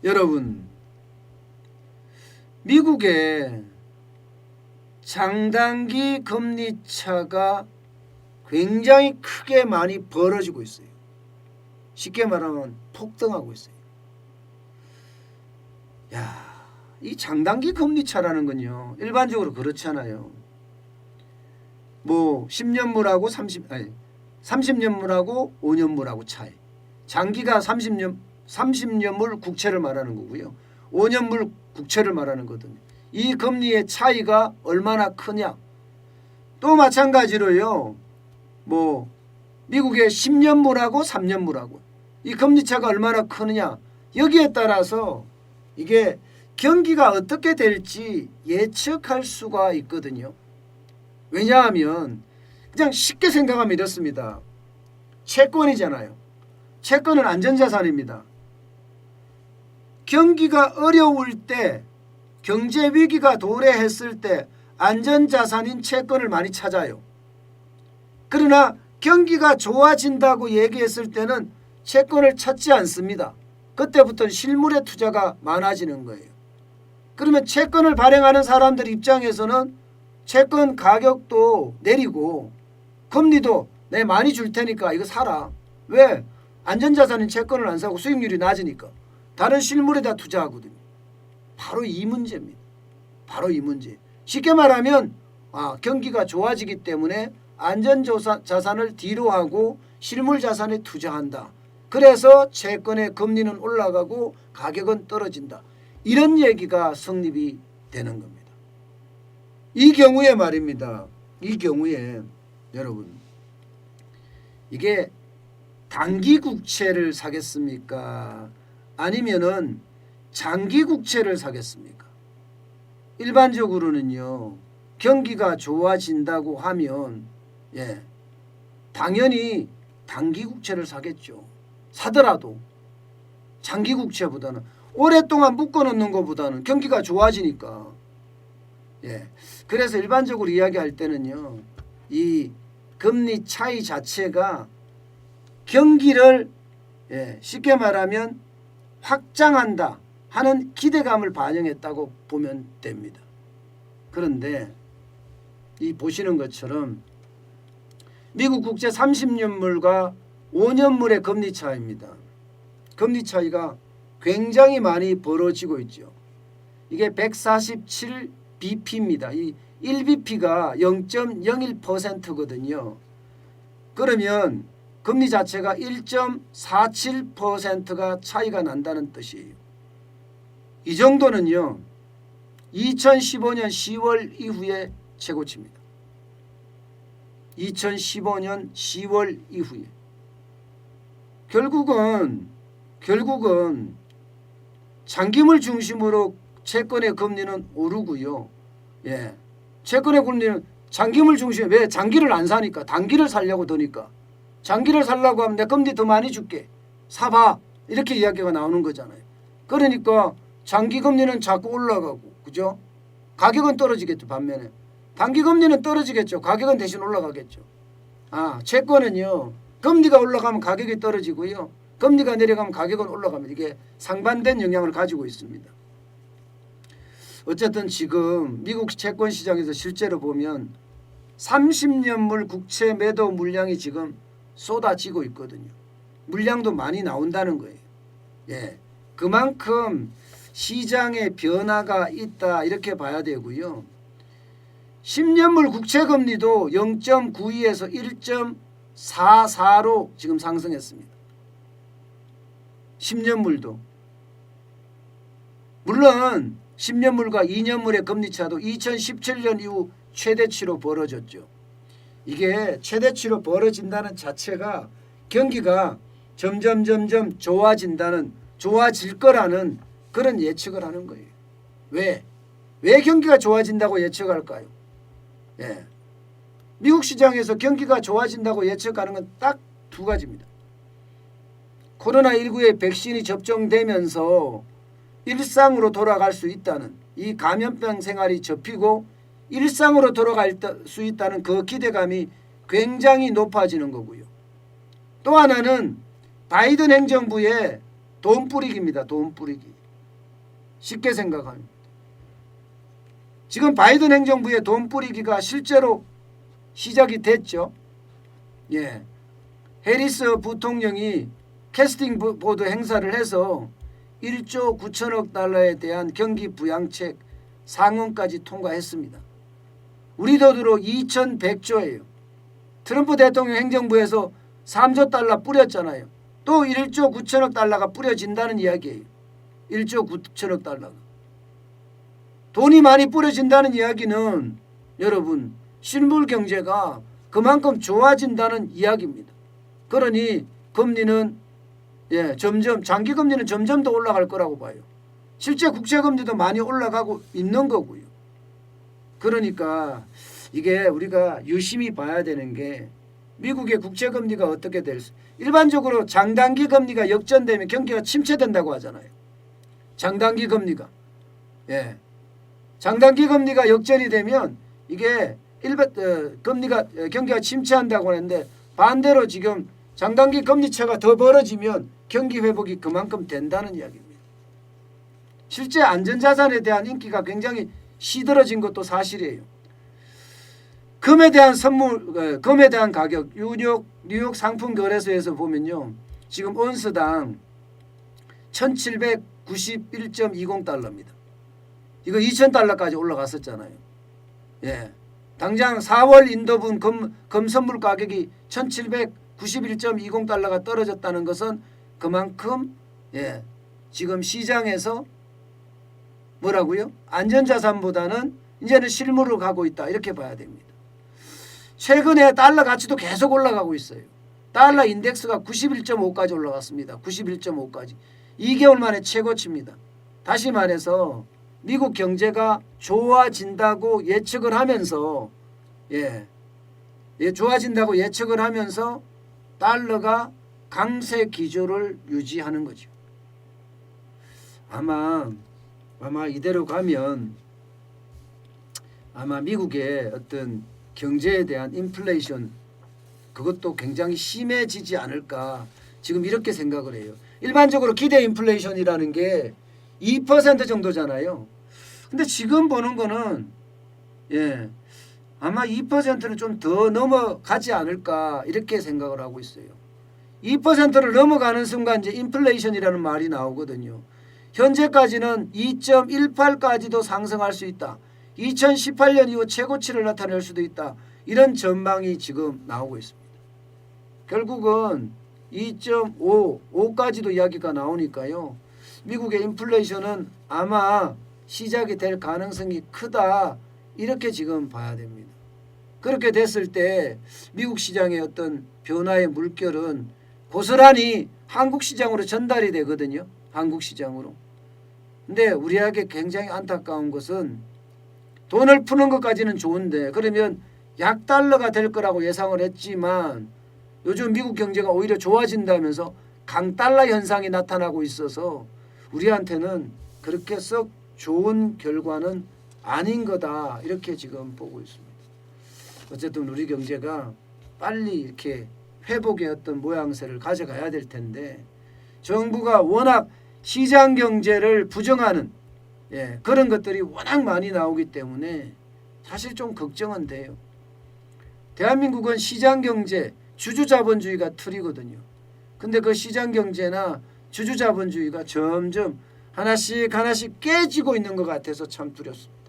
여러분, 미국의 장단기 금리 차가 굉장히 크게 많이 벌어지고 있어요. 쉽게 말하면 폭등하고 있어요. 이 장단기 금리 차라는 건요, 일반적으로 그렇잖아요. 뭐 10년물하고 30년물하고 5년물하고 차이. 장기가 30년물 국채를 말하는 거고요. 5년물 국채를 말하는 거거든요. 이 금리의 차이가 얼마나 크냐. 또 마찬가지로요. 뭐 미국의 10년물하고 3년물하고 이 금리 차가 얼마나 크느냐. 여기에 따라서 이게 경기가 어떻게 될지 예측할 수가 있거든요. 왜냐하면 그냥 쉽게 생각하면 이렇습니다. 채권이잖아요. 채권은 안전자산입니다. 경기가 어려울 때, 경제 위기가 도래했을 때 안전자산인 채권을 많이 찾아요. 그러나 경기가 좋아진다고 얘기했을 때는 채권을 찾지 않습니다. 그때부터는 실물의 투자가 많아지는 거예요. 그러면 채권을 발행하는 사람들 입장에서는 채권 가격도 내리고 금리도 내 많이 줄 테니까 이거 사라. 왜? 안전자산인 채권을 안 사고 수익률이 낮으니까. 다른 실물에다 투자하거든요. 바로 이 문제입니다. 바로 이 문제. 쉽게 말하면 경기가 좋아지기 때문에 안전자산을 뒤로 하고 실물 자산에 투자한다. 그래서 채권의 금리는 올라가고 가격은 떨어진다. 이런 얘기가 성립이 되는 겁니다. 이 경우에 말입니다. 이 경우에 여러분, 이게 단기 국채를 사겠습니까? 아니면은 장기 국채를 사겠습니까? 일반적으로는요, 경기가 좋아진다고 하면 당연히 단기 국채를 사겠죠. 사더라도 장기 국채보다는 오랫동안 묶어놓는 것보다는 경기가 좋아지니까. 그래서 일반적으로 이야기할 때는요, 이 금리 차이 자체가 경기를 쉽게 말하면 확장한다 하는 기대감을 반영했다고 보면 됩니다. 그런데 이 보시는 것처럼 미국 국채 30년물과 5년물의 금리 차이입니다. 금리 차이가 굉장히 많이 벌어지고 있죠. 이게 147bp입니다. 이 1bp가 0.01%거든요. 그러면 금리 자체가 1.47%가 차이가 난다는 뜻이에요. 이 정도는요, 2015년 10월 이후에 최고치입니다. 2015년 10월 이후에. 결국은 장기물 중심으로 채권의 금리는 오르고요. 채권의 금리는 장기물 중심에, 왜? 장기를 안 사니까. 단기를 살려고 드니까. 장기를 살려고 하면 내 금리 더 많이 줄게. 사봐. 이렇게 이야기가 나오는 거잖아요. 그러니까 장기 금리는 자꾸 올라가고, 그죠? 가격은 떨어지겠죠. 반면에 단기 금리는 떨어지겠죠. 가격은 대신 올라가겠죠. 채권은요, 금리가 올라가면 가격이 떨어지고요, 금리가 내려가면 가격은 올라갑니다. 이게 상반된 영향을 가지고 있습니다. 어쨌든 지금 미국 채권 시장에서 실제로 보면 30년물 국채 매도 물량이 지금 쏟아지고 있거든요. 물량도 많이 나온다는 거예요. 그만큼 시장에 변화가 있다, 이렇게 봐야 되고요. 10년물 국채 금리도 0.92에서 1.44로 지금 상승했습니다. 10년물도. 물론 10년물과 2년물의 금리 차도 2017년 이후 최대치로 벌어졌죠. 이게 최대치로 벌어진다는 자체가 경기가 점점 좋아질 거라는 그런 예측을 하는 거예요. 왜 경기가 좋아진다고 예측할까요? 미국 시장에서 경기가 좋아진다고 예측하는 건 딱 두 가지입니다. 코로나19의 백신이 접종되면서 일상으로 돌아갈 수 있다는, 이 감염병 생활이 접히고 일상으로 돌아갈 수 있다는 그 기대감이 굉장히 높아지는 거고요. 또 하나는 바이든 행정부의 돈 뿌리기입니다. 돈 뿌리기. 쉽게 생각하면. 지금 바이든 행정부의 돈 뿌리기가 실제로 시작이 됐죠. 예. 해리스 부통령이 캐스팅 보드 행사를 해서 1조 9천억 달러에 대한 경기 부양책 상원까지 통과했습니다. 우리 돈으로 2100조예요. 트럼프 대통령 행정부에서 3조 달러 뿌렸잖아요. 또 1조 9천억 달러가 뿌려진다는 이야기예요. 1조 9천억 달러가. 돈이 많이 뿌려진다는 이야기는 여러분 실물 경제가 그만큼 좋아진다는 이야기입니다. 그러니 금리는 점점 장기 금리는 점점 더 올라갈 거라고 봐요. 실제 국채 금리도 많이 올라가고 있는 거고요. 그러니까 이게 우리가 유심히 봐야 되는 게 미국의 국채 금리가 어떻게 될지. 일반적으로 장단기 금리가 역전되면 경기가 침체된다고 하잖아요. 장단기 금리가. 예. 장단기 금리가 역전이 되면 이게 금리가 경기가 침체한다고 하는데 반대로 지금 장단기 금리차가 더 벌어지면 경기 회복이 그만큼 된다는 이야기입니다. 실제 안전자산에 대한 인기가 굉장히 시들어진 것도 사실이에요. 금에 대한 금에 대한 가격 뉴욕 상품 거래소에서 보면요. 지금 온스당 1791.20달러입니다. 이거 2000달러까지 올라갔었잖아요. 예. 당장 4월 인도분 금 선물 가격이 1791.20달러가 떨어졌다는 것은 그만큼 지금 시장에서 뭐라고요? 안전자산보다는 이제는 실물로 가고 있다. 이렇게 봐야 됩니다. 최근에 달러 가치도 계속 올라가고 있어요. 달러 인덱스가 91.5까지 올라갔습니다. 91.5까지. 2개월 만에 최고치입니다. 다시 말해서 미국 경제가 좋아진다고 예측을 하면서 좋아진다고 예측을 하면서 달러가 강세 기조를 유지하는 거죠. 아마 이대로 가면 아마 미국의 어떤 경제에 대한 인플레이션 그것도 굉장히 심해지지 않을까 지금 이렇게 생각을 해요. 일반적으로 기대 인플레이션이라는 게 2% 정도잖아요. 근데 지금 보는 거는 아마 2%는 좀 더 넘어가지 않을까 이렇게 생각을 하고 있어요. 2%를 넘어가는 순간 이제 인플레이션이라는 말이 나오거든요. 현재까지는 2.18까지도 상승할 수 있다. 2018년 이후 최고치를 나타낼 수도 있다. 이런 전망이 지금 나오고 있습니다. 결국은 2.5까지도 이야기가 나오니까요. 미국의 인플레이션은 아마 시작이 될 가능성이 크다. 이렇게 지금 봐야 됩니다. 그렇게 됐을 때 미국 시장의 어떤 변화의 물결은 고스란히 한국 시장으로 전달이 되거든요. 한국 시장으로. 근데 우리에게 굉장히 안타까운 것은 돈을 푸는 것까지는 좋은데 그러면 약달러가 될 거라고 예상을 했지만 요즘 미국 경제가 오히려 좋아진다면서 강달러 현상이 나타나고 있어서 우리한테는 그렇게 썩 좋은 결과는 아닌 거다 이렇게 지금 보고 있습니다. 어쨌든 우리 경제가 빨리 이렇게 회복의 어떤 모양새를 가져가야 될 텐데 정부가 워낙 시장 경제를 부정하는 그런 것들이 워낙 많이 나오기 때문에 사실 좀 걱정은 돼요. 대한민국은 시장 경제, 주주자본주의가 틀이거든요. 근데 그 시장 경제나 주주자본주의가 점점 하나씩 깨지고 있는 것 같아서 참 두렵습니다.